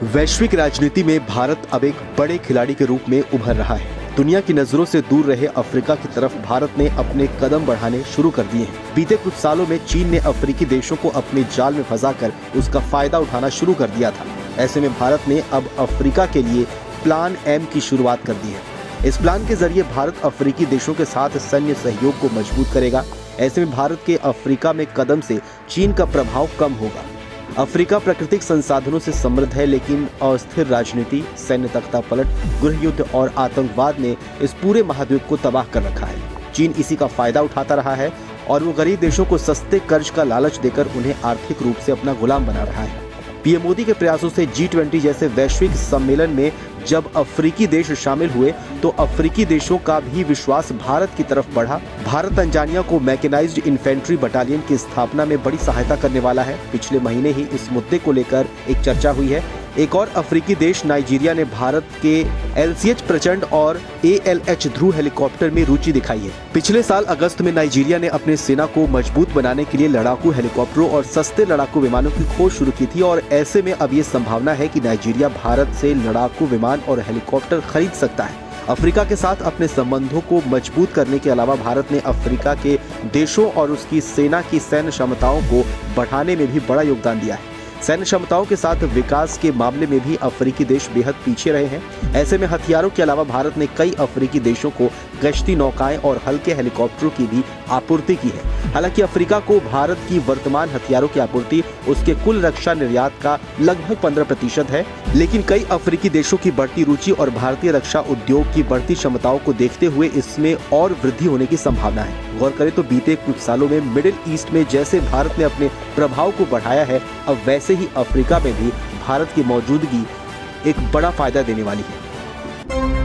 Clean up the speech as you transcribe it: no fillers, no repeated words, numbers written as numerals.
वैश्विक राजनीति में भारत अब एक बड़े खिलाड़ी के रूप में उभर रहा है। दुनिया की नजरों से दूर रहे अफ्रीका की तरफ भारत ने अपने कदम बढ़ाने शुरू कर दिए हैं। बीते कुछ सालों में चीन ने अफ्रीकी देशों को अपने जाल में फंसाकर उसका फायदा उठाना शुरू कर दिया था। ऐसे में भारत ने अब अफ्रीका के लिए प्लान एम की शुरुआत कर दी है। इस प्लान के जरिए भारत अफ्रीकी देशों के साथ सैन्य सहयोग को मजबूत करेगा। ऐसे में भारत के अफ्रीका में कदम से चीन का प्रभाव कम होगा। अफ्रीका प्राकृतिक संसाधनों से समृद्ध है, लेकिन अस्थिर राजनीति, सैन्य तख्तापलट, गृह युद्ध और आतंकवाद ने इस पूरे महाद्वीप को तबाह कर रखा है। चीन इसी का फायदा उठाता रहा है और वो गरीब देशों को सस्ते कर्ज का लालच देकर उन्हें आर्थिक रूप से अपना गुलाम बना रहा है। पीएम मोदी के प्रयासों से G20 जैसे वैश्विक सम्मेलन में जब अफ्रीकी देश शामिल हुए तो अफ्रीकी देशों का भी विश्वास भारत की तरफ बढ़ा। भारत तंजानिया को मैकेनाइज्ड इन्फेंट्री बटालियन की स्थापना में बड़ी सहायता करने वाला है। पिछले महीने ही इस मुद्दे को लेकर एक चर्चा हुई है। एक और अफ्रीकी देश नाइजीरिया ने भारत के LCH प्रचंड और ALH ध्रुव हेलीकॉप्टर में रुचि दिखाई है। पिछले साल अगस्त में नाइजीरिया ने अपने सेना को मजबूत बनाने के लिए लड़ाकू हेलीकॉप्टरों और सस्ते लड़ाकू विमानों की खोज शुरू की थी और ऐसे में अब ये संभावना है कि नाइजीरिया भारत से लड़ाकू विमान और हेलीकॉप्टर खरीद सकता है। अफ्रीका के साथ अपने संबंधों को मजबूत करने के अलावा भारत ने अफ्रीका के देशों और उसकी सेना की सैन्य क्षमताओं को बढ़ाने में भी बड़ा योगदान दिया है। सैन्य क्षमताओं के साथ विकास के मामले में भी अफ्रीकी देश बेहद पीछे रहे हैं। ऐसे में हथियारों के अलावा भारत ने कई अफ्रीकी देशों को गश्ती नौकाएं और हल्के हेलीकॉप्टरों की भी आपूर्ति की है। हालांकि अफ्रीका को भारत की वर्तमान हथियारों की आपूर्ति उसके कुल रक्षा निर्यात का लगभग 15% है, लेकिन कई अफ्रीकी देशों की बढ़ती रुचि और भारतीय रक्षा उद्योग की बढ़ती क्षमताओं को देखते हुए इसमें और वृद्धि होने की संभावना है। गौर करें तो बीते कुछ सालों में मिडिल ईस्ट में जैसे भारत ने अपने प्रभाव को बढ़ाया है, अब वैसे ही अफ्रीका में भी भारत की मौजूदगी एक बड़ा फायदा देने वाली है।